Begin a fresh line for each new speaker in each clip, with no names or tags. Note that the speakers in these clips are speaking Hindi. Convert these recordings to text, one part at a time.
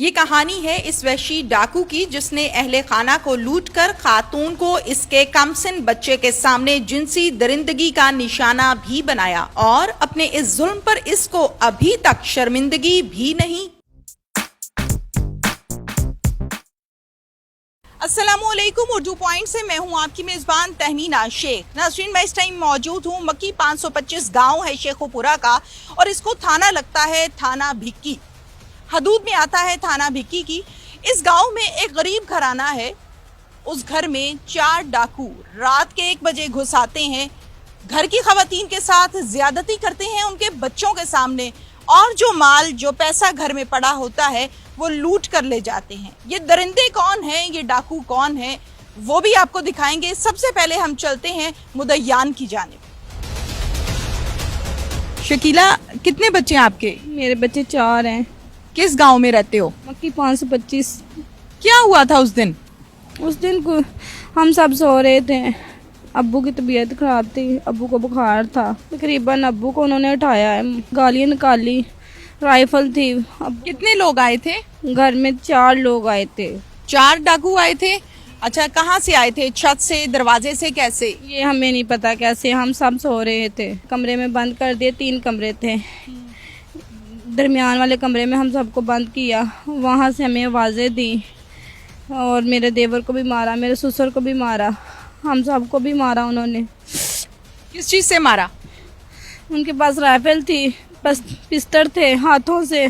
ये कहानी है इस वहशी डाकू की जिसने अहले खाना को लूटकर खातून को इसके कमसिन बच्चे के सामने जिनसी दरिंदगी का निशाना भी बनाया और अपने इस जुल्म पर इसको अभी तक शर्मिंदगी भी नहीं। अस्सलामुअलैकुम, उर्दू पॉइंट से मैं हूं आपकी मेजबान तहमीना शेख। नाज़रीन, मैं इस टाइम मौजूद हूं मक्की 525 गांव है शेखोपुरा का और इसको थाना लगता है थाना भिक्की, हदूद में आता है थाना भिक्की की। इस गांव में एक गरीब घराना है। उस घर में 4 डाकू रात के 1 बजे घुस आते हैं, घर की खवातीन के साथ ज्यादती करते हैं उनके बच्चों के सामने और जो माल जो पैसा घर में पड़ा होता है वो लूट कर ले जाते हैं। ये दरिंदे कौन हैं, ये डाकू कौन है, वो भी आपको दिखाएंगे। सबसे पहले हम चलते हैं मुदय्यान की जानिब। शकीला, कितने बच्चे हैं आपके?
मेरे बच्चे 4 हैं।
किस गांव में रहते हो?
मक्की 525।
क्या हुआ था उस दिन?
उस दिन को हम सब सो रहे थे। अब्बू की तबीयत खराब थी, अब्बू को बुखार था। तकरीबन अब्बू को उन्होंने उठाया है, गालियाँ निकाली, राइफल थी। अब
कितने लोग आए थे?
घर में 4 लोग आए थे।
4 डाकू आए थे? अच्छा, कहाँ से आए थे? छत से, दरवाजे से, कैसे?
ये हमें नहीं पता कैसे। हम सब सो रहे थे, कमरे में बंद कर दिए। 3 कमरे थे, दरमियान वाले कमरे में हम सबको बंद किया। वहाँ से हमें आवाज़ें दी और मेरे देवर को भी मारा, मेरे ससुर को भी मारा, हम सबको भी मारा उन्होंने।
किस चीज़ से मारा?
उनके पास राइफल थी, बस पिस्टल थे, हाथों से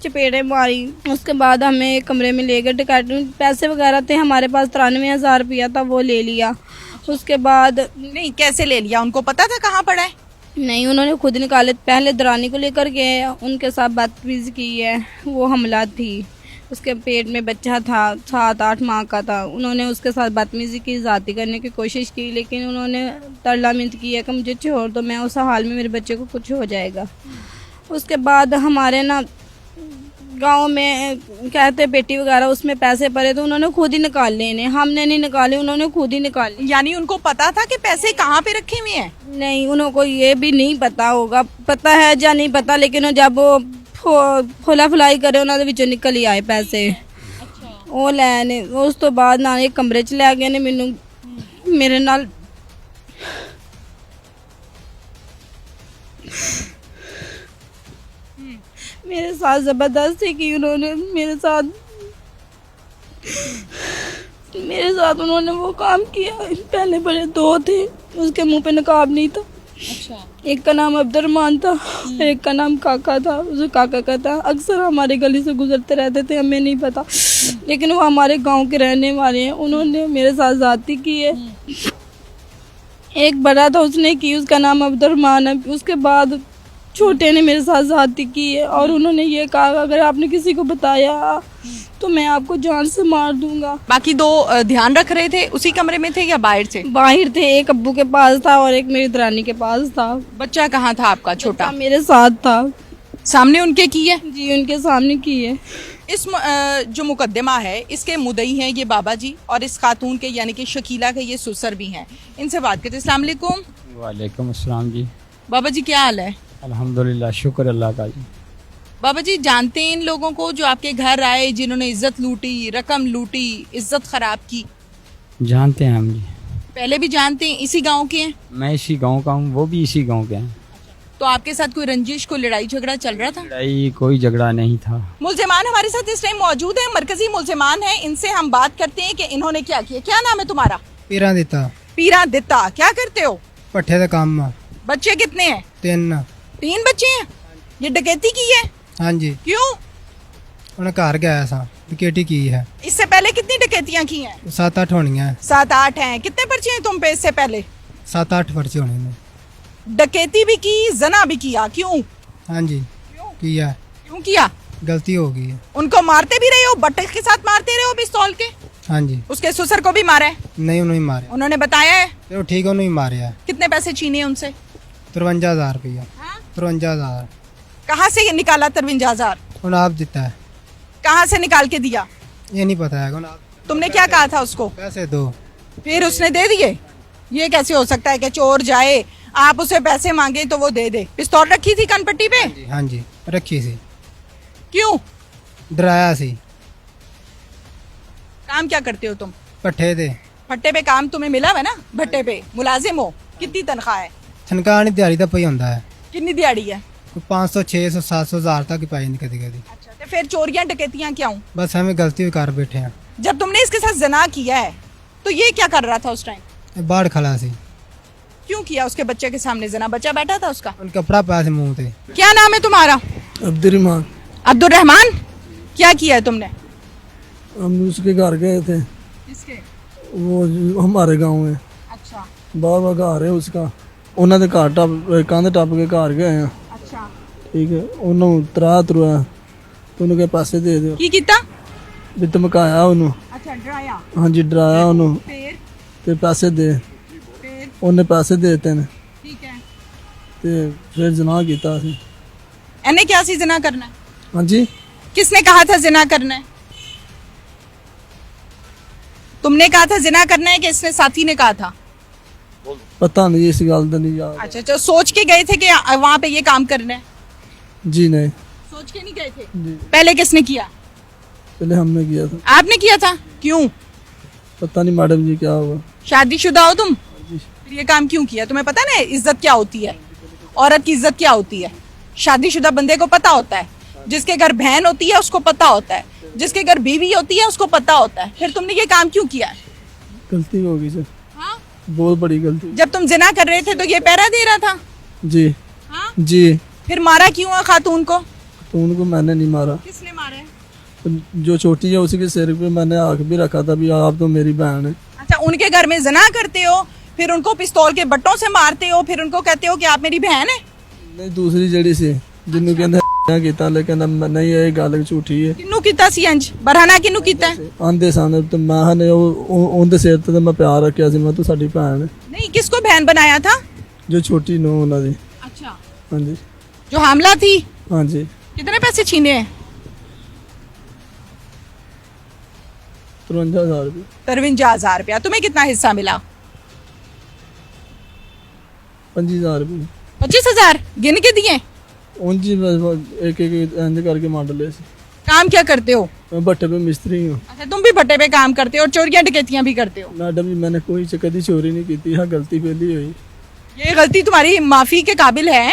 चपेड़े मारी। उसके बाद हमें एक कमरे में ले गए। टिकट पैसे वगैरह थे हमारे पास, 93,000 रुपया था, वो ले लिया। उसके बाद
नहीं, कैसे ले लिया? उनको पता था कहाँ पड़ा है?
नहीं, उन्होंने खुद निकाले। पहले दरानी को लेकर गए, उनके साथ बदतमीजी की है। वो हमला थी, उसके पेट में बच्चा था, 7-8 माह का था। उन्होंने उसके साथ बदतमीजी की, ज़्यादती करने की कोशिश की, लेकिन उन्होंने तरला मिन्नत की है कि मुझे छोड़ दो, मैं उस हाल में मेरे बच्चे को कुछ हो जाएगा। उसके बाद हमारे ना गांव में कहते बेटी वगैरह उसमें पैसे पड़े तो उन्होंने खुद ही निकाल लेने, हमने नहीं निकाले, उन्होंने खुद ही निकाले।
यानी उनको पता था कि पैसे कहाँ पे रखे हुए हैं?
नहीं, उनको ये भी नहीं पता होगा, पता है या नहीं पता, लेकिन जब वो फुला फुलाई करे उन्होंने विचों निकल ही आए पैसे। वो लैने उस तो बाद ना एक कमरे च लै गए ने मैनू, मेरे नाल मेरे साथ ज़बरदस्ती की उन्होंने। मेरे साथ उन्होंने वो काम किया। पहले बड़े 2 थे, उसके मुंह पे नकाब नहीं था।
अच्छा।
एक का नाम अब्दुर्रहमान था, एक का नाम काका था। उसे काका का था। अक्सर हमारे गली से गुजरते रहते थे, हमें नहीं पता, लेकिन वो हमारे गांव के रहने वाले हैं। उन्होंने मेरे साथ ज़्यादती की है। एक बड़ा था, उसने की, उसका नाम अब्दुर्रहमान है। उसके बाद छोटे ने मेरे साथ ज़्यादती की है और उन्होंने ये कहा अगर आपने किसी को बताया तो मैं आपको जान से मार दूंगा।
बाकी 2 ध्यान रख रहे थे? उसी कमरे में थे या बाहर थे?
बाहर थे, एक अब्बू के पास था और एक मेरी दरानी के पास था।
बच्चा कहाँ था आपका छोटा?
मेरे साथ था।
सामने उनके की है?
जी, उनके सामने की है।
इस जो मुकदमा है इसके मुदई हैं ये बाबा जी और इस खातून के यानी कि शकीला के ये ससुर भी हैं। इनसे बात करते। अस्सलाम वालेकुम।
वालेकुम अस्सलाम जी।
बाबा जी, क्या हाल है?
अल्हम्दुलिल्लाह, शुक्र अल्लाह का जी।
बाबा जी, जानते हैं इन लोगों को जो आपके घर आए, जिन्होंने इज्जत लूटी, रकम लूटी, इज्जत खराब की?
जानते हैं हम जी।
पहले भी जानते हैं? इसी गांव के हैं?
मैं इसी गांव का हूँ, वो भी इसी गांव के हैं।
तो आपके साथ कोई रंजिश, कोई लड़ाई झगड़ा चल रहा था?
लड़ाई कोई झगड़ा नहीं था।
मुल्जिमान हमारे साथ इस टाइम मौजूद है, मरकजी मुल्जिमान है। इनसे हम बात करते हैं कि इन्होंने क्या किया। क्या नाम है तुम्हारा?
पीरा दिता।
पीरा दिता। क्या करते हो?
पट्ठे का काम।
बच्चे कितने हैं?
3
बच्चे हैं। ये डकैती की है?
हाँ जी।
क्यों?
उन्हें घर गया सा विकेटी की है।
इससे पहले कितनी डकैतियां की हैं?
7-8 होनी है।
7-8 हैं। कितने पर्चे हैं तुम पे इससे पहले?
7-8 पर्चे होने में।
डकैती भी की, जना भी किया। क्यों?
हाँ जी, किया।
क्यों किया?
गलती हो गई है।
उनको मारते भी रहे हो? बट्टे के साथ मारते रहे हो पिस्तौल के?
हाँ जी।
उसके ससुर को भी मारा है?
नहीं, उन्होंने मारे।
उन्होंने बताया है?
चलो ठीक है, उन्होंने मारे है।
कितने पैसे छीने उनसे?
53,000 रुपया। 53,000।
कहाँ से निकाला 53,000?
उन्हें आप देता है।
कहाँ से निकाल के दिया?
ये नहीं पता है।
तुमने क्या कहा था उसको?
पैसे दो।
फिर उसने दे दिए? ये कैसे हो सकता है कि चोर जाए, आप उसे पैसे मांगे तो वो दे दे? पिस्तौल रखी थी कनपट्टी पे?
हाँ जी, रखी थी।
क्यों?
डराया सी
काम क्या करते हो तुम?
पट्ठे दे
भट्टे पे काम तुम्हें मिला है ना? भट्टे पे मुलाजिम हो? कितनी तनख्वाह है?
छनका नहीं दिहाड़ी दा पई हुंदा है
कितनी दिहाड़ी है?
कोई 500 600 700 हज़ार तक ही पाई नहीं कदी कदी
अच्छा, तो फिर चोरियां डकैतियां क्यों?
बस हमें गलती भी कर बैठे हैं
जब तुमने इसके साथ जना किया है तो ये क्या कर रहा था उस टाइम?
ये बाढ़ खला सी
क्यों किया? उसके बच्चे के सामने जना, बच्चा बैठा था उसका।
उन कपड़ा पाया से मुंह पे
क्या नाम है तुम्हारा?
अब्दुलरहमान।
अब्दुलरहमान। क्या किया है तुमने?
हम उसके घर गए थे,
किसके?
वो जो हमारे गांव में
अच्छा
बार बार घर है उसका, उन्होंने घर टप कंध टप के घर गए हैं,
अच्छा।
ठीक है। उन्होंने तरुआ तो उन्होंने पैसे दे दो
की किता?
भी धमकाया उन्होंने,
अच्छा, डराया।
हाँ जी डराया उन्होंने
फिर?
ते पैसे दे,
फिर?
उन्हें पैसे देते ने
ठीक है।
ते फिर जना किया असीं।
एने क्या सी जना करना है?
हाँ जी
किसने कहा था जिना करना है? तुमने कहा था जिना करना है कि इसने साथी ने कहा था?
पता नहीं, इस गल का नहीं याद।
अच्छा अच्छा, सोच के गए थे कि वहां पे ये काम करना है?
जी नहीं,
सोच के नहीं गए थे?
जी
पहले किसने किया?
पहले हमने किया था।
आपने किया था? क्यों?
पता नहीं मैडम जी क्या हुआ।
शादीशुदा हो तुम? फिर ये काम क्यों किया? तुम्हें पता ना इज्जत क्या होती है, औरत की इज्जत क्या होती है? शादीशुदा बंदे को पता होता है, जिसके घर बहन होती है उसको पता होता है, जिसके घर बीवी होती है उसको पता होता है। फिर तुमने ये काम क्यों किया है?
गलती हो गई सर,
हाँ?
बहुत बड़ी गलती।
जब तुम जिना कर रहे थे तो ये पहरा दे रहा था?
जी
हाँ?
जी।
फिर मारा क्यों है खातून को?
तो उनको मैंने नहीं मारा,
किसने मारा है?
तो जो छोटी है उसी के सिर पे मैंने आग भी रखा था भी आप तो मेरी बहन है।
अच्छा, उनके घर में जना करते हो, फिर उनको पिस्तौल के बट्टों से मारते हो, फिर उनको कहते हो कि आप मेरी बहन है?
नहीं, दूसरी जड़ी सी जिन्हों कहते किता, लेकिन नहीं ये गल झूठी है।
किन्नू कीता सी अंज? बरहाना किन्नू कीता है?
आंदे सन तो मैं ने उनके सिर ते मैं प्यार रखा सी, मैं तो साडी बहन है।
नहीं, किसको बहन बनाया था?
जो छोटी नो उन्हों दी।
अच्छा,
हाँ जी
जो हामला थी।
हाँ जी।
कितने पैसे छीने हैं?
53,000 रुपये।
53,000 रुपया। तुम्हें कितना हिस्सा मिला?
25,000 रुपये।
25,000 गिन के दिए?
उन जी बस एक एक इंज करके मार ले सी।
काम क्या करते हो?
मैं भट्टे पे मिस्त्री हूँ।
अच्छा, तुम भी भट्टे पे काम करते हो और चोरियां डकैतियां भी करते हो?
मैडम जी मैंने कोई कदी चोरी नहीं की, हाँ गलती पहली हुई,
ये गलती तुम्हारी माफी के काबिल है?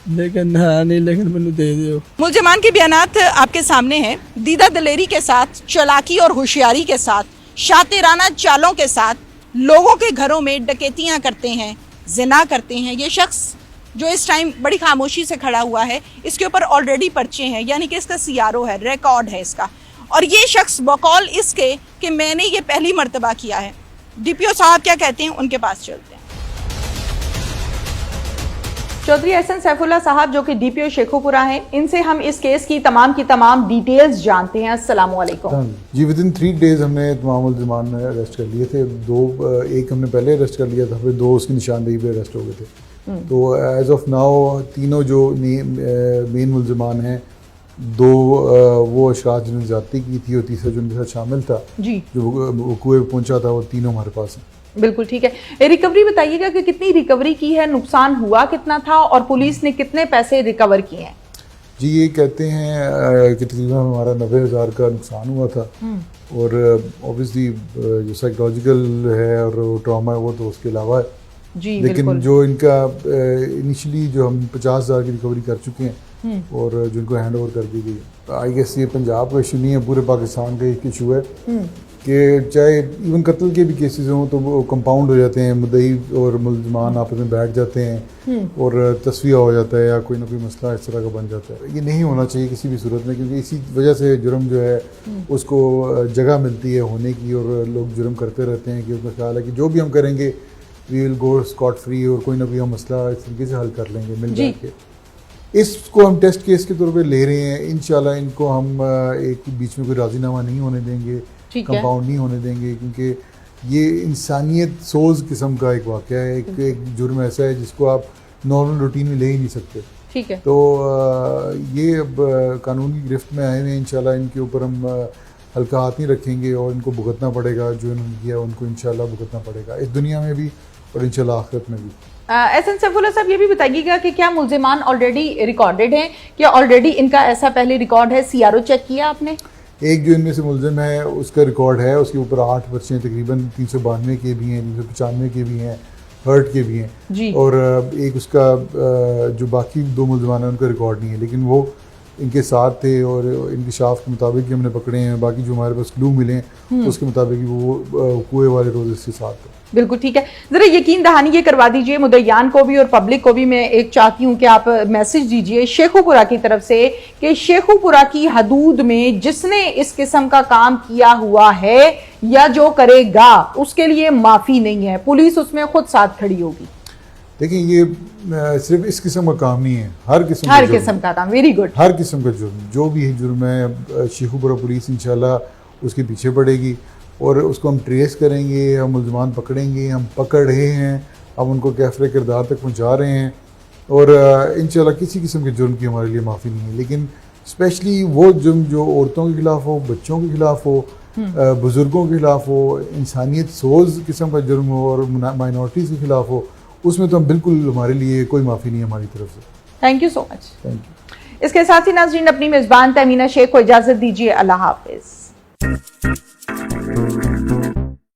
लेकिन है नहीं, लेकिन मैंने दे दियो।
मुलजमान के बयानात आपके सामने हैं। दीदा दलेरी के साथ, चालाकी और होशियारी के साथ, शातिराना चालों के साथ लोगों के घरों में डकैतियां करते हैं, जिना करते हैं। ये शख्स जो इस टाइम बड़ी खामोशी से खड़ा हुआ है, इसके ऊपर ऑलरेडी पर्चे हैं, यानी कि इसका सीआरओ है, रिकॉर्ड है इसका। और ये शख्स बकौल इसके कि मैंने ये पहली मर्तबा किया है। डीपीओ साहब क्या कहते हैं, उनके पास चलते हैं। चौधरी एहसन सैफुल्लाह साहब जो कि डीपीओ शेखोपुरा हैं, इनसे हम इस केस की तमाम डिटेल्स जानते हैं। अस्सलाम वालेकुम
जी। विद इन 3 डेज हमने तमाम मुल्ज़िमान अरेस्ट कर लिए थे। एक हमने पहले अरेस्ट कर लिया था, फिर 2 उसकी निशानदेही पे अरेस्ट हो गए थे। तो एज ऑफ नाउ तीनों जो मेन मुल्ज़िमान हैं, 2 वो अशख़ास जिन्होंने ज़्यादती की थी और तीसरा जो उनके साथ शामिल था
जी,
जो वकूए पहुंचा था, वो तीनों हमारे पास हैं।
बिल्कुल ठीक है। रिकवरी बताइएगा कि कितनी रिकवरी की है, नुकसान हुआ कितना था और पुलिस ने कितने पैसे रिकवर किए हैं?
जी, ये कहते हैं कि तकरीबन हमारा 90,000 का नुकसान हुआ था। और ऑब्वियसली जो साइकोलॉजिकल है और वो ट्रॉमा है वो तो उसके अलावा है।
जी,
लेकिन
बिल्कुल।
जो इनका इनिशियली जो हम 50,000 की रिकवरी कर चुके हैं और जो इनको हैंड ओवर कर दी गई। आई गेस ये पंजाब का इशू नहीं है, पूरे पाकिस्तान का एक इशू है कि चाहे इवन कत्ल के भी केसेस हों तो वो कंपाउंड हो जाते हैं, मुद्दई और मुल्ज़िमान आपस में बैठ जाते हैं और तस्वीर हो जाता है या कोई ना कोई मसला इस तरह का बन जाता है। ये नहीं होना चाहिए किसी भी सूरत में, क्योंकि इसी वजह से जुर्म जो है उसको जगह मिलती है होने की और लोग जुर्म करते रहते हैं कि उनका ख्याल है कि जो भी हम करेंगे we will go scot free और कोई ना कोई हम मसला इस तरीके से हल कर लेंगे मिल बैठ के। इसको हम टेस्ट केस के तौर पे ले रहे हैं। इंशाल्लाह इनको हम एक बीच में कोई राजीनामा नहीं होने देंगे, कंपाउंड नहीं होने देंगे, क्योंकि ये इंसानियत सोज किस्म का एक वाक़या है। एक जुर्म ऐसा है जिसको आप नॉर्मल रूटीन में ले ही नहीं सकते।
ठीक है।
तो ये अब कानून की गिरफ्त में आए हुए हैं। इंशाल्लाह इनके ऊपर हम हल्का हाथ नहीं रखेंगे और इनको भुगतना पड़ेगा, जो इन्होंने किया उनको इंशाल्लाह भुगतना पड़ेगा, इस दुनिया में भी और इंशाल्लाह आखिरत में भी।
एहसन सैफुल्लाह साहब, ये भी बताइएगा कि क्या मुल्जिमान ऑलरेडी रिकॉर्डेड हैं, क्या ऑलरेडी इनका ऐसा पहले रिकॉर्ड है, सीआरओ चेक किया आपने?
एक जो इनमें से मुलजिम है उसका रिकॉर्ड है, उसके ऊपर 8 पर्चे तकरीबन 392 के भी हैं, 395 के भी हैं, हर्ट के भी हैं
जी।
और एक उसका जो बाकी 2 मुलजमान हैं उनका रिकॉर्ड नहीं है, लेकिन वो इनके साथ थे और इनकी शाफ के मुताबिक ही हमने पकड़े हैं। बाकी जो हमारे पास क्लू मिले हैं उसके मुताबिक ही वो कुएं वाले रोज इसके साथ थे।
बिल्कुल ठीक है, जरा यकीन दहानी ये करवा दीजिए मुद्दईयान को भी और पब्लिक को भी। मैं एक चाहती हूँ कि आप मैसेज दीजिए शेखुपुरा की तरफ से कि शेखुपुरा की हदूद में जिसने इस किस्म का काम किया हुआ है या जो करेगा उसके लिए माफी नहीं है, पुलिस उसमें खुद साथ खड़ी होगी।
देखिए ये सिर्फ इस किस्म का काम नहीं है, हर किस्म
का काम। Very good.
हर किस्म का जुर्म, जो भी है जुर्म है, शेखुपुरा पुलिस इंशाल्लाह उसके पीछे पड़ेगी और उसको हम ट्रेस करेंगे, हम मुल्ज़मान पकड़ेंगे, हम पकड़ रहे हैं, हम उनको कैफ़रे किरदार तक पहुंचा रहे हैं और इंशाल्लाह किसी किस्म के जुर्म की हमारे लिए माफ़ी नहीं है। लेकिन स्पेशली वो जुर्म जो औरतों के ख़िलाफ़ हो, बच्चों के ख़िलाफ़ हो, बुज़ुर्गों के ख़िलाफ़ हो, इंसानियत सोज किस्म का जुर्म हो और माइनॉरिटीज़ के ख़िलाफ़ हो, उसमें तो हम बिल्कुल, हमारे लिए कोई माफ़ी नहीं है हमारी तरफ से।
Thank you so much.
Thank you.
इसके साथ ही नाज़रीन अपनी मेज़बान तहमीना शेख को इजाज़त दीजिए। अल्लाह हाफ़िज़।